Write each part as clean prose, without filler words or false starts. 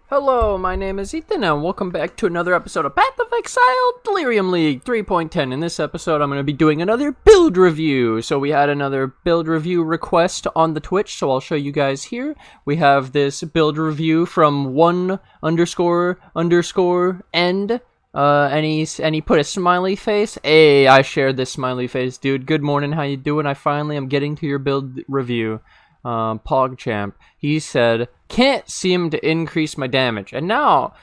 Hello, my name is Ethan, and welcome back to another episode of Path of Exile Delirium League 3.10. In this episode, I'm going to be doing another build review. So we had another build review request on the Twitch, so I'll show you guys here. We have this build review from ___end, and he put a smiley face. Hey, I shared this smiley face, dude. Good morning, how you doing? I finally am getting to your build review. PogChamp, he said, can't seem to increase my damage. And now,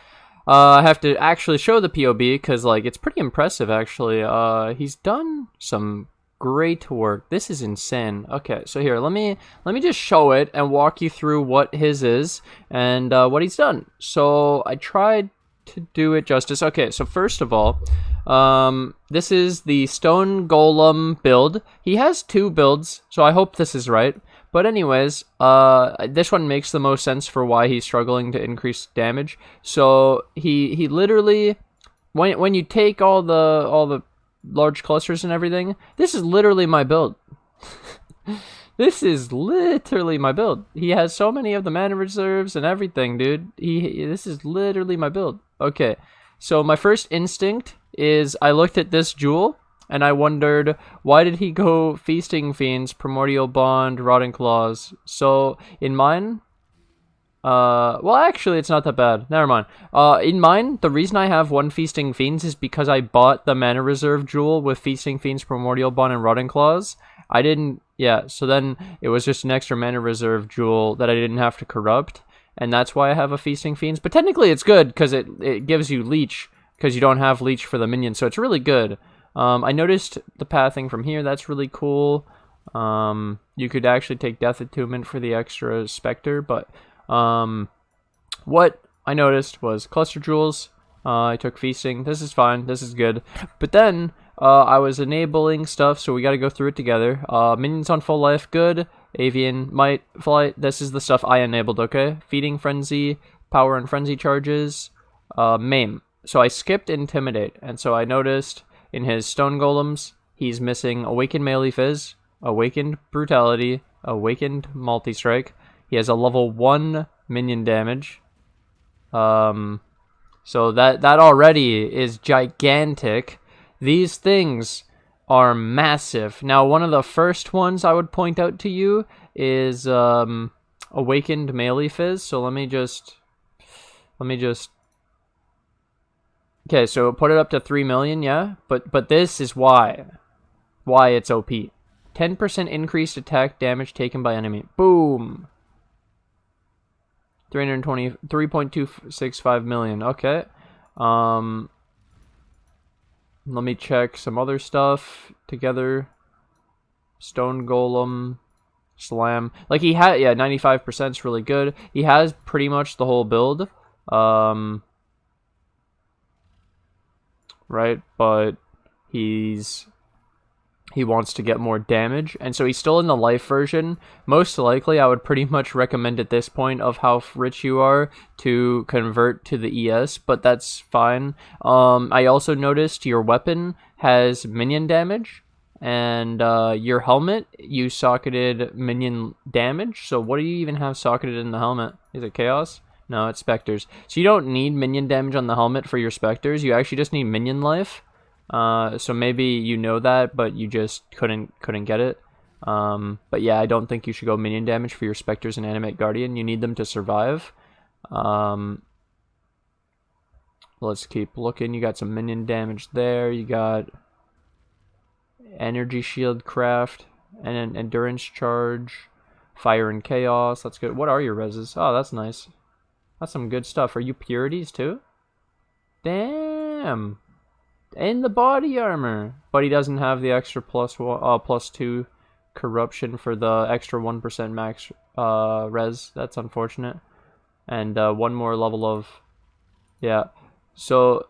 I have to actually show the POB, because, like, it's pretty impressive, actually. He's done some great work. This is insane. Okay, so here, let me just show it and walk you through what his is and, what he's done. So, I tried to do it justice. Okay, so first of all, this is the Stone Golem build. He has two builds, so I hope this is right. But anyways, this one makes the most sense for why he's struggling to increase damage. So he literally, when you take all the large clusters and everything, this is literally my build. This is literally my build. He has so many of the mana reserves and everything, dude. This is literally my build. Okay, so my first instinct is I looked at this jewel, and I wondered, why did he go Feasting Fiends, Primordial Bond, Rotting Claws? So, in mine, well, actually, it's not that bad. Never mind. In mine, the reason I have one Feasting Fiends is because I bought the Mana Reserve Jewel with Feasting Fiends, Primordial Bond, and Rotting Claws. I didn't, yeah, so then it was just an extra Mana Reserve Jewel that I didn't have to corrupt, and that's why I have a Feasting Fiends. But technically, it's good, because it gives you Leech, because you don't have Leech for the minions, so it's really good. I noticed the pathing from here. That's really cool. You could actually take Death Attunement for the extra Spectre, but what I noticed was Cluster Jewels. I took Feasting. This is fine. This is good. But then I was enabling stuff, so we got to go through it together. Minions on full life, good. Avian, Might, Flight. This is the stuff I enabled, okay? Feeding Frenzy, Power and Frenzy charges, Maim. So I skipped Intimidate, and so I noticed in his Stone Golems, he's missing Awakened Melee Fizz, Awakened Brutality, Awakened Multistrike. He has a level 1 minion damage. So that already is gigantic. These things are massive. Now, one of the first ones I would point out to you is Awakened Melee Fizz. So let me just okay, so put it up to 3 million, yeah? But this is why it's OP. 10% increased attack damage taken by enemy. Boom! 3.265 million. Okay. Let me check some other stuff together. Stone Golem, Slam. Like, he had, yeah, 95% is really good. He has pretty much the whole build. Right, but he wants to get more damage, and so he's still in the life version. Most likely, I would pretty much recommend at this point of how rich you are to convert to the ES, but that's fine. I also noticed your weapon has minion damage, and your helmet, you socketed minion damage, so what do you even have socketed in the helmet? Is it Chaos? No, it's Spectres. So you don't need minion damage on the helmet for your Spectres. You actually just need minion life. So maybe you know that, but you just couldn't get it. But yeah, I don't think you should go minion damage for your Spectres and Animate Guardian. You need them to survive. Let's keep looking. You got some minion damage there. You got Energy Shield Craft and an Endurance Charge. Fire and Chaos. That's good. What are your reses? Oh, that's nice. That's some good stuff. Are you Purities too? Damn. In the body armor. But he doesn't have the extra +2 corruption for the extra 1% max res. That's unfortunate. And one more level of... Yeah. So,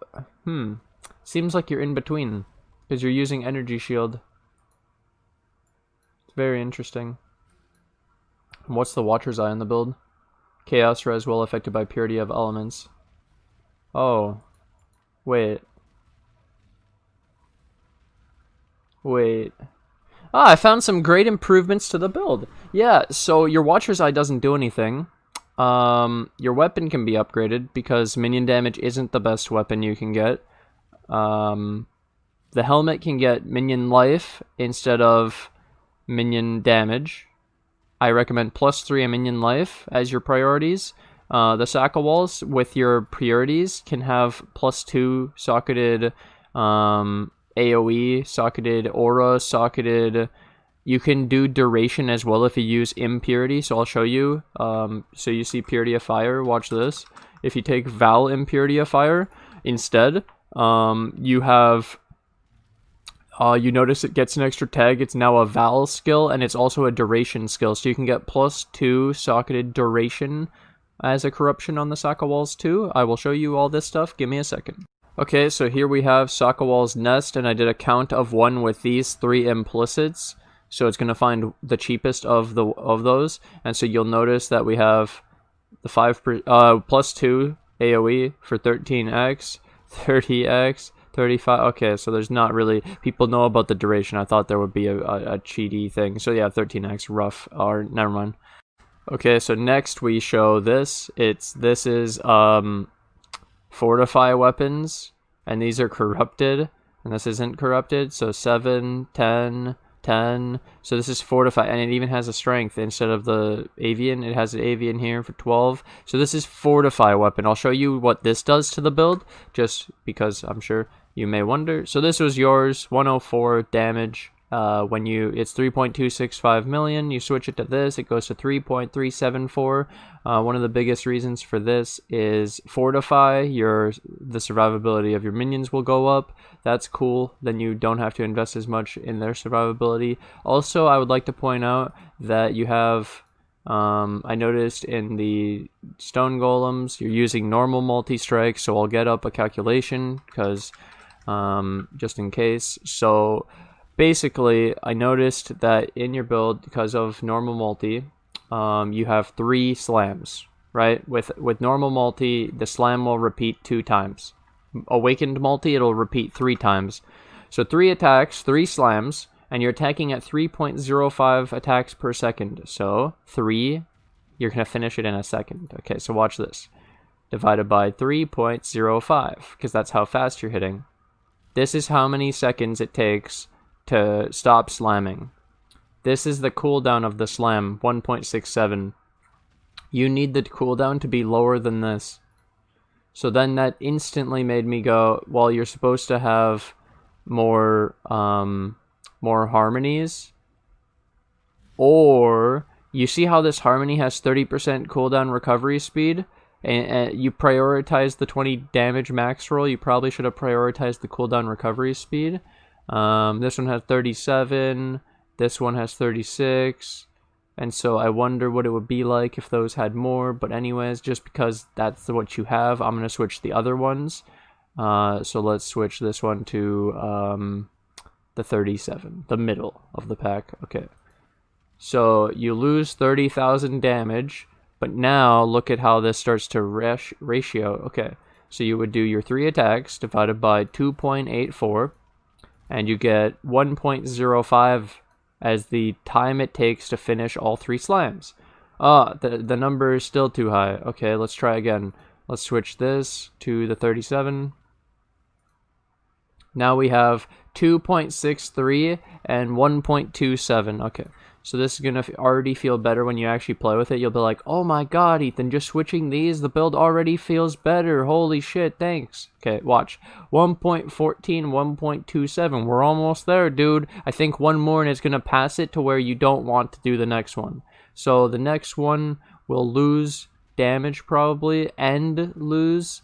seems like you're in between. Because you're using Energy Shield. It's very interesting. What's the Watcher's Eye on the build? Chaos res well affected by purity of elements. Oh. Wait. Ah, I found some great improvements to the build. Yeah, so your Watcher's Eye doesn't do anything. Your weapon can be upgraded because minion damage isn't the best weapon you can get. The helmet can get minion life instead of minion damage. I recommend +3 and minion life as your priorities. The Saqawals with your priorities can have +2 socketed AoE, socketed aura, socketed. You can do duration as well if you use impurity, so I'll show you. So you see purity of fire, watch this. If you take Val impurity of fire instead, you have you notice it gets an extra tag. It's now a Val skill, and it's also a duration skill, so you can get +2 socketed duration as a corruption on the Saqawals too. I will show you all this stuff, give me a second. Okay, so here we have Saqawal's Nest, and I did a count of 1 with these 3 implicits. So it's going to find the cheapest of those, and so you'll notice that we have the +2 AoE for 13x, 30x, 35. Okay, so there's not really, people know about the duration. I thought there would be a cheaty thing. So yeah, 13x rough, or never mind. Okay, so next we show this. This is Fortify weapons, and these are corrupted, and this isn't corrupted. So 7, 10, 10. So this is Fortify, and it even has a strength instead of the Avian. It has an Avian here for 12. So this is Fortify weapon. I'll show you what this does to the build, just because I'm sure you may wonder. So this was yours, 104 damage. It's 3.265 million. You switch it to this, it goes to 3.374. One of the biggest reasons for this is Fortify. The survivability of your minions will go up. That's cool. Then you don't have to invest as much in their survivability. Also, I would like to point out that you have, I noticed in the stone golems, you're using normal multi-strike, so I'll get up a calculation because just in case. So basically, I noticed that in your build, because of normal multi, you have 3 slams, right? With normal multi, the slam will repeat 2 times. Awakened multi, it'll repeat 3 times. So 3 attacks, 3 slams, and you're attacking at 3.05 attacks per second. So 3, you're going to finish it in a second. Okay, so watch this. Divided by 3.05, because that's how fast you're hitting. This is how many seconds it takes to stop slamming. This is the cooldown of the slam, 1.67. You need the cooldown to be lower than this. So then that instantly made me go, well, you're supposed to have more harmonies. Or, you see how this harmony has 30% cooldown recovery speed? And you prioritize the 20 damage max roll. You probably should have prioritized the cooldown recovery speed. This one has 37, this one has 36, and so I wonder what it would be like if those had more. But anyways, just because that's what you have, I'm going to switch the other ones. So let's switch this one to the 37, the middle of the pack. Okay, so you lose 30,000 damage, but now look at how this starts to ratio. Okay, so you would do your 3 attacks divided by 2.84, and you get 1.05 as the time it takes to finish all 3 slams. The number is still too high. Okay, let's try again. Let's switch this to the 37. Now we have 2.63 and 1.27. Okay, so this is going to already feel better when you actually play with it. You'll be like, oh my god, Ethan, just switching these, the build already feels better. Holy shit, thanks. Okay, watch. 1.14, 1.27. We're almost there, dude. I think one more and it's going to pass it to where you don't want to do the next one. So the next one will lose damage probably and lose.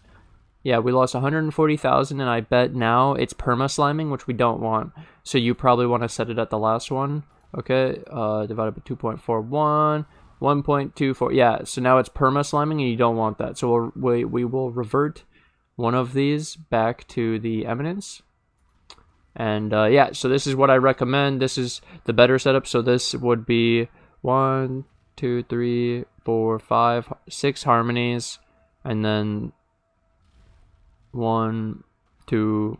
Yeah, we lost 140,000, and I bet now it's perma-sliming, which we don't want. So you probably want to set it at the last one. Okay, divided by 2.41, 1.24. Yeah, so now it's perma-sliming, and you don't want that. So we will revert one of these back to the Eminence. And yeah, so this is what I recommend. This is the better setup. So this would be 1, 2, 3, 4, 5, 6 harmonies, and then 1, 2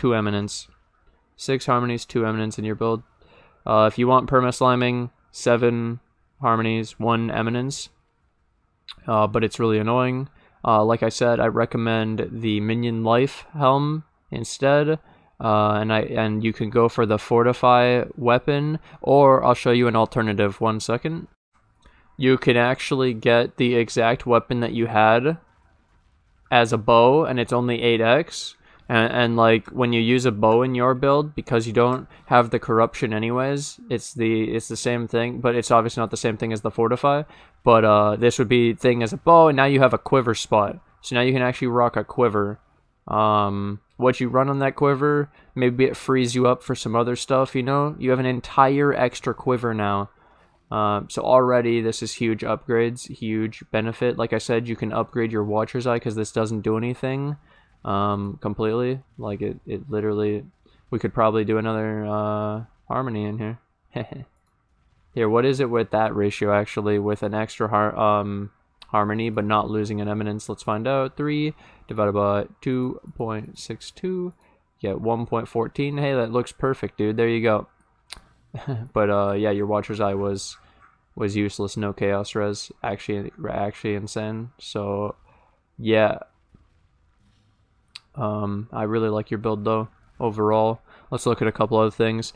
Eminence. 6 harmonies, 2 Eminence in your build. If you want perma-sliming, 7 harmonies, 1 Eminence. but it's really annoying. Like I said, I recommend the Minion Life Helm instead. And you can go for the Fortify Weapon, or I'll show you an alternative. 1 second. You can actually get the exact weapon that you had as a bow, and it's only 8x. And like when you use a bow in your build, because you don't have the corruption anyways, it's the same thing, but it's obviously not the same thing as the Fortify. But this would be thing as a bow, and now you have a quiver spot. So now you can actually rock a quiver. What you run on that quiver, maybe it frees you up for some other stuff, you know? You have an entire extra quiver now. So already this is huge upgrades, huge benefit. Like I said, you can upgrade your Watcher's Eye because this doesn't do anything completely. Like it literally, we could probably do another Harmony in here. Here, what is it with that ratio actually with an extra Harmony but not losing an Eminence? Let's find out. 3 divided by 2.62, get 1.14. Hey, that looks perfect, dude. There you go. But yeah, your Watcher's Eye was useless. No chaos res. Actually insane. So yeah, I really like your build though overall. Let's look at a couple other things.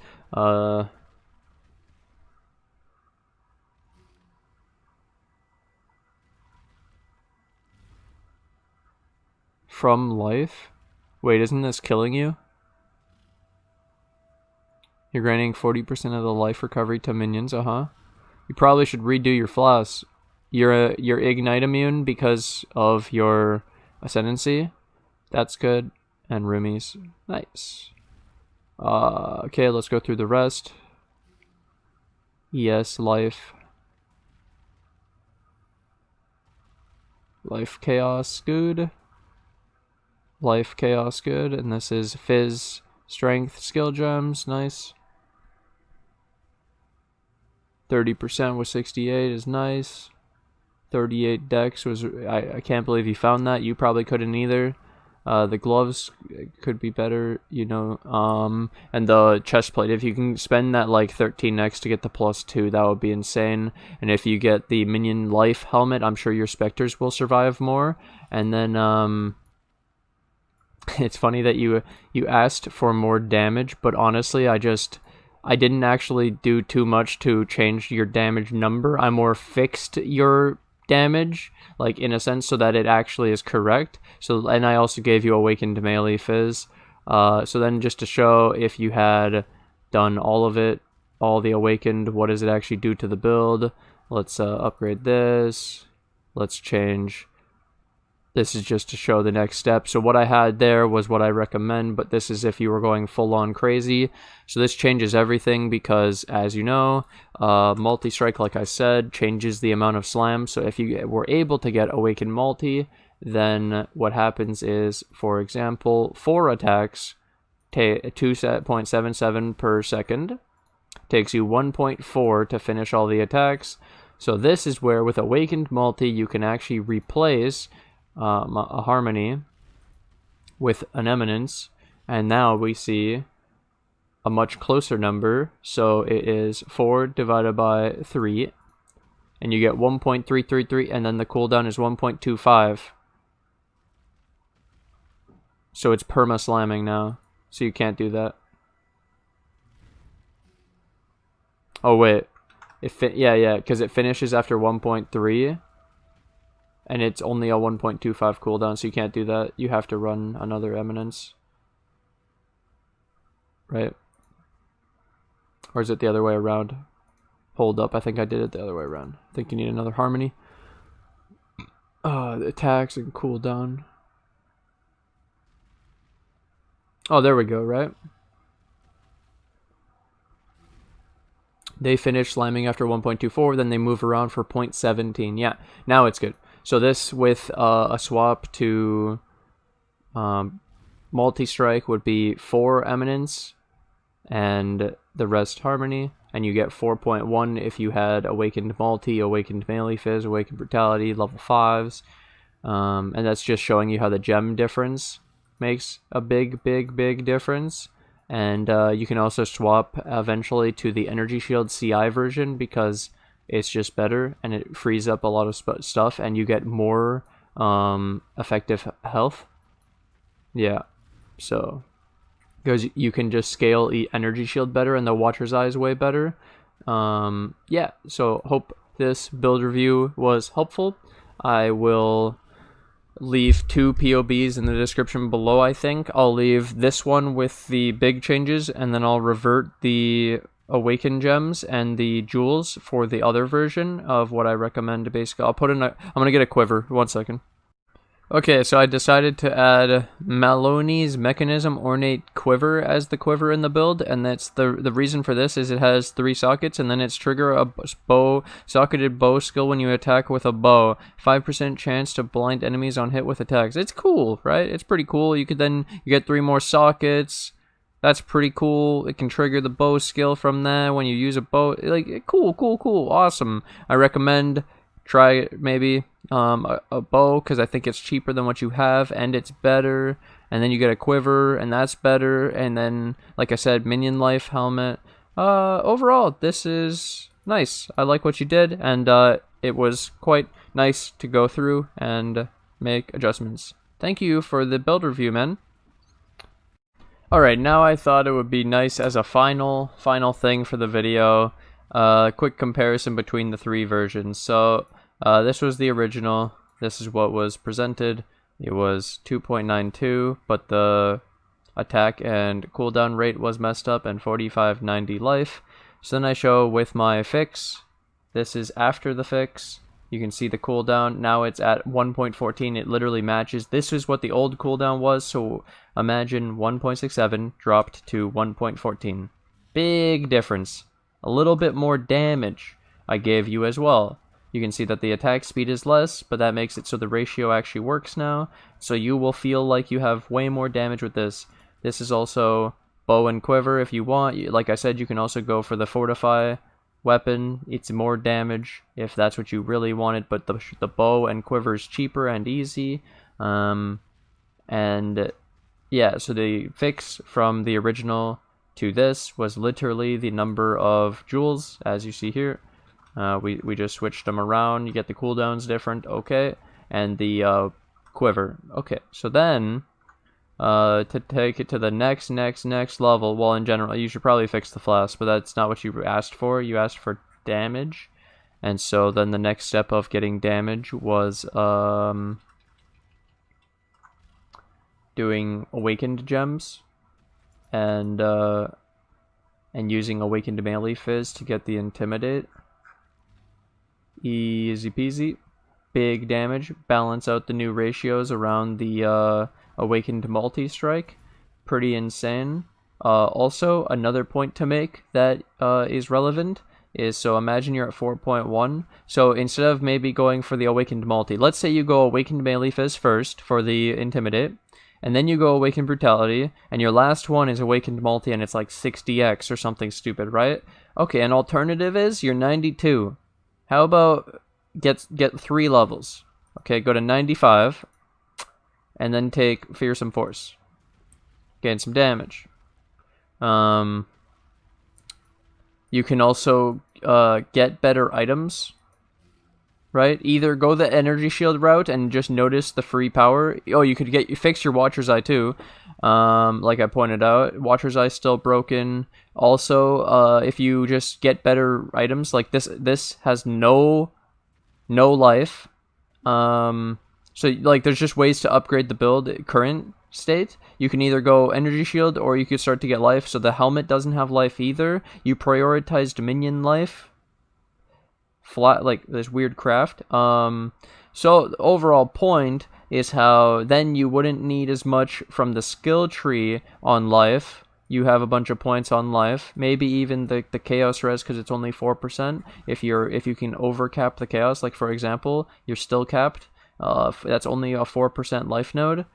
From life? Wait, isn't this killing you? You're granting 40% of the life recovery to minions, You probably should redo your Flasks. You're Ignite immune because of your Ascendancy. That's good. And roomies. Nice. Okay, let's go through the rest. Yes, life. Life chaos, good. Life chaos, good. And this is Fizz, strength, skill gems, nice. 30% with 68 is nice. 38 dex was, I can't believe you found that. You probably couldn't either. The gloves could be better, you know. And the chest plate, if you can spend that like 13x to get the +2, that would be insane. And if you get the Minion Life helmet, I'm sure your Spectres will survive more. And then it's funny that you asked for more damage, but honestly, I didn't actually do too much to change your damage number. I more fixed your damage, like in a sense, so that it actually is correct. So, and I also gave you Awakened Melee Fizz. So then just to show if you had done all of it, all the Awakened, what does it actually do to the build? Let's upgrade this. Let's change. This is just to show the next step. So what I had there was what I recommend, but this is if you were going full on crazy. So this changes everything because, as you know, Multistrike, like I said, changes the amount of slam. So if you were able to get Awakened Multi, then what happens is, for example, 4 attacks, 2.77 per second, takes you 1.4 to finish all the attacks. So this is where with Awakened Multi, you can actually replace a Harmony with an Eminence, and now we see a much closer number. So it is 4 divided by 3, and you get 1.333, and then the cooldown is 1.25. So it's perma slamming now, so you can't do that. Oh wait, yeah, because it finishes after 1.3. And it's only a 1.25 cooldown, so you can't do that. You have to run another Eminence. Right? Or is it the other way around? Hold up, I think I did it the other way around. I think you need another Harmony. The attacks and cooldown. Oh, there we go, right? They finish slamming after 1.24, then they move around for 0.17. Yeah, now it's good. So this with a swap to Multistrike would be 4 Eminence and the rest Harmony, and you get 4.1 if you had Awakened Multi, Awakened Melee Fizz, Awakened Brutality, level 5s. And that's just showing you how the gem difference makes a big difference. And you can also swap eventually to the Energy Shield CI version because it's just better, and it frees up a lot of stuff, and you get more effective health. Yeah, so because you can just scale energy shield better, and the Watcher's Eye is way better. Yeah, so hope this build review was helpful. I will leave 2 POBs in the description below. I think I'll leave this one with the big changes, and then I'll revert the Awakened gems and the jewels for the other version of what I recommend. Basically, I'll put in I'm gonna get a quiver. 1 second. Okay, so I decided to add Maloney's Mechanism Ornate Quiver as the quiver in the build, and that's the reason for this is it has 3 sockets, and then it's trigger a socketed bow skill when you attack with a bow. 5% chance to blind enemies on hit with attacks. It's cool, right? It's pretty cool. You get 3 more sockets. That's pretty cool. It can trigger the bow skill from that when you use a bow. Like, cool, awesome. I recommend try maybe a bow, because I think it's cheaper than what you have, and it's better. And then you get a quiver, and that's better. And then, like I said, minion life helmet. Overall, this is nice. I like what you did, and it was quite nice to go through and make adjustments. Thank you for the build review, man. Alright, now I thought it would be nice as a final thing for the video. Quick comparison between the 3 versions. So this was the original. This is what was presented. It was 2.92, but the attack and cooldown rate was messed up, and 4590 life. So then I show with my fix. This is after the fix. You can see the cooldown. Now it's at 1.14. It literally matches. This is what the old cooldown was. So imagine 1.67 dropped to 1.14. Big difference. A little bit more damage I gave you as well. You can see that the attack speed is less, but that makes it so the ratio actually works now. So you will feel like you have way more damage with this. This is also bow and quiver if you want. Like I said, you can also go for the Fortify Weapon. It's more damage if that's what you really wanted, but the bow and quiver is cheaper and easy. And yeah, so the fix from the original to this was literally the number of jewels, as you see here. We just switched them around. You get the cooldowns different, okay, and the quiver. Okay, so then to take it to the next level, well, in general, you should probably fix the flask, but that's not what you asked for. You asked for damage, and so then the next step of getting damage was doing awakened gems, and using awakened melee fizz to get the intimidate. Easy peasy. Big damage. Balance out the new ratios around the awakened multistrike. Pretty insane. Also, another point to make that is relevant is, so imagine you're at 4.1. So instead of maybe going for the awakened multi, let's say you go awakened melee fizz first for the intimidate, and then you go awakened brutality, and your last one is awakened multi, and it's like 60x or something stupid, right? Okay, an alternative is you're 92. How about get 3 levels? Okay, go to 95, and then take Fearsome Force. Gain some damage. You can also get better items, right? Either go the energy shield route and just notice the free power. Oh, you could fix your Watcher's Eye too. Like I pointed out, Watcher's Eye still broken. Also, if you just get better items, like this has no life. So like there's just ways to upgrade the build current state. You can either go energy shield, or you could start to get life. So the helmet doesn't have life either. You prioritized minion life. Flat, like this weird craft. So the overall point is how then you wouldn't need as much from the skill tree on life. You have a bunch of points on life, maybe even the chaos res, because it's only 4%. If you can overcap the chaos, like for example, you're still capped. That's only a 4% life node.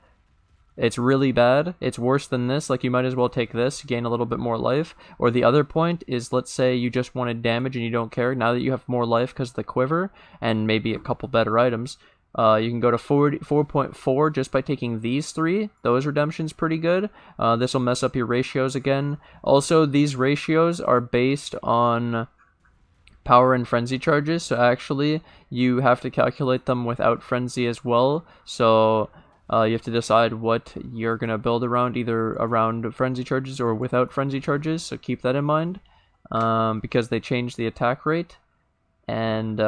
It's really bad. It's worse than this. Like, you might as well take this, gain a little bit more life. Or the other point is, let's say you just wanted damage and you don't care. Now that you have more life because of the quiver and maybe a couple better items, you can go to 4.4 just by taking these 3. Those redemptions pretty good. This will mess up your ratios again. Also, these ratios are based on power and frenzy charges, so actually you have to calculate them without frenzy as well. So you have to decide what you're gonna build around, either around frenzy charges or without frenzy charges, so keep that in mind, because they changed the attack rate. And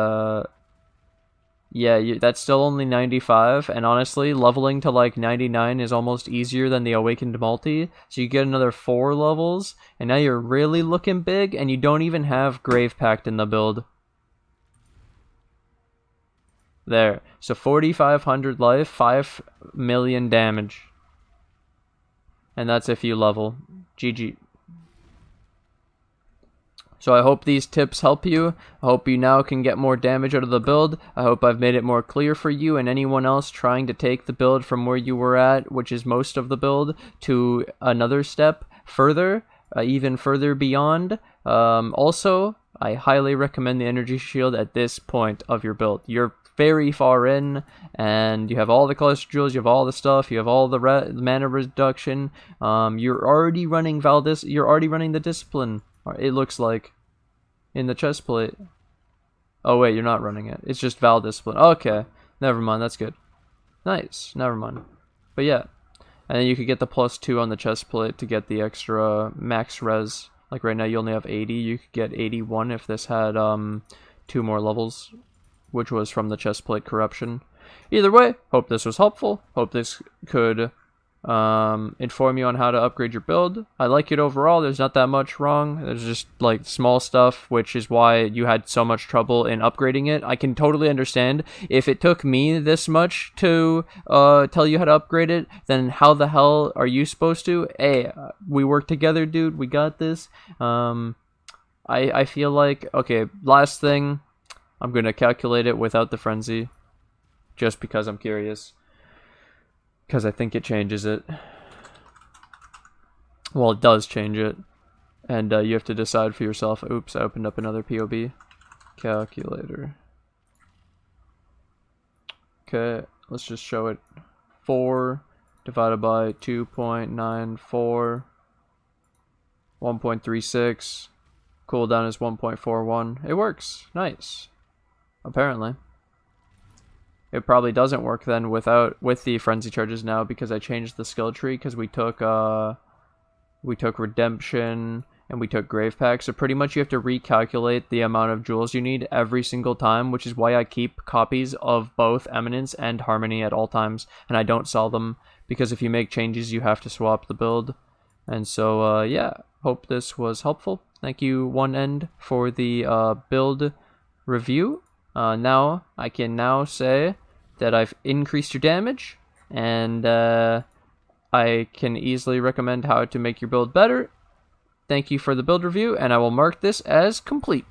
yeah, that's still only 95, and honestly, leveling to like 99 is almost easier than the Awakened Multi, so you get another 4 levels, and now you're really looking big, and you don't even have Gravepact in the build. There. So 4,500 life, 5 million damage. And that's if you level. GG. So I hope these tips help you. I hope you now can get more damage out of the build. I hope I've made it more clear for you and anyone else trying to take the build from where you were at, which is most of the build, to another step further, even further beyond. Also, I highly recommend the Energy Shield at this point of your build. You're very far in, and you have all the cluster jewels, you have all the stuff, you have all the mana reduction. You're already running you're already running the Discipline, it looks like, in the chest plate. Oh wait, you're not running it. It's just Val Discipline. Okay, never mind, that's good. Nice, never mind. But yeah, and then you could get the +2 on the chest plate to get the extra max res. Like right now you only have 80, you could get 81 if this had 2 more levels, which was from the chestplate corruption. Either way, hope this was helpful. Hope this could inform you on how to upgrade your build. I like it overall. There's not that much wrong. There's just like small stuff, which is why you had so much trouble in upgrading it. I can totally understand. If it took me this much to tell you how to upgrade it, then how the hell are you supposed to? Hey, we work together, dude. We got this. I feel like, okay, last thing, I'm going to calculate it without the frenzy, just because I'm curious, because I think it changes it. Well, it does change it, and you have to decide for yourself. Oops, I opened up another POB. Calculator. Okay, let's just show it. 4 divided by 2.94, 1.36, cooldown is 1.41. It works. Nice. Apparently. It probably doesn't work then with the frenzy charges now, because I changed the skill tree, because we took redemption and we took Gravepact. So pretty much you have to recalculate the amount of jewels you need every single time, which is why I keep copies of both Eminence and Harmony at all times, and I don't sell them, because if you make changes you have to swap the build. And so yeah, hope this was helpful. Thank you, One End, for the build review. Now, I can now say that I've increased your damage, and I can easily recommend how to make your build better. Thank you for the build review, and I will mark this as complete.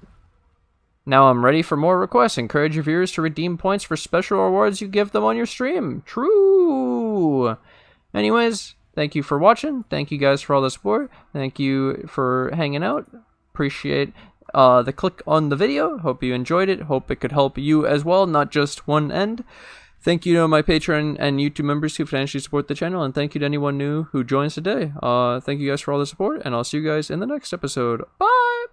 Now I'm ready for more requests. Encourage your viewers to redeem points for special rewards you give them on your stream. True! Anyways, thank you for watching. Thank you guys for all the support. Thank you for hanging out. Appreciate the click on the video. Hope you enjoyed it. Hope it could help you as well, not just One End. Thank you to my Patreon and YouTube members who financially support the channel, and thank you to anyone new who joins today. Thank you guys for all the support, and I'll see you guys in the next episode. Bye!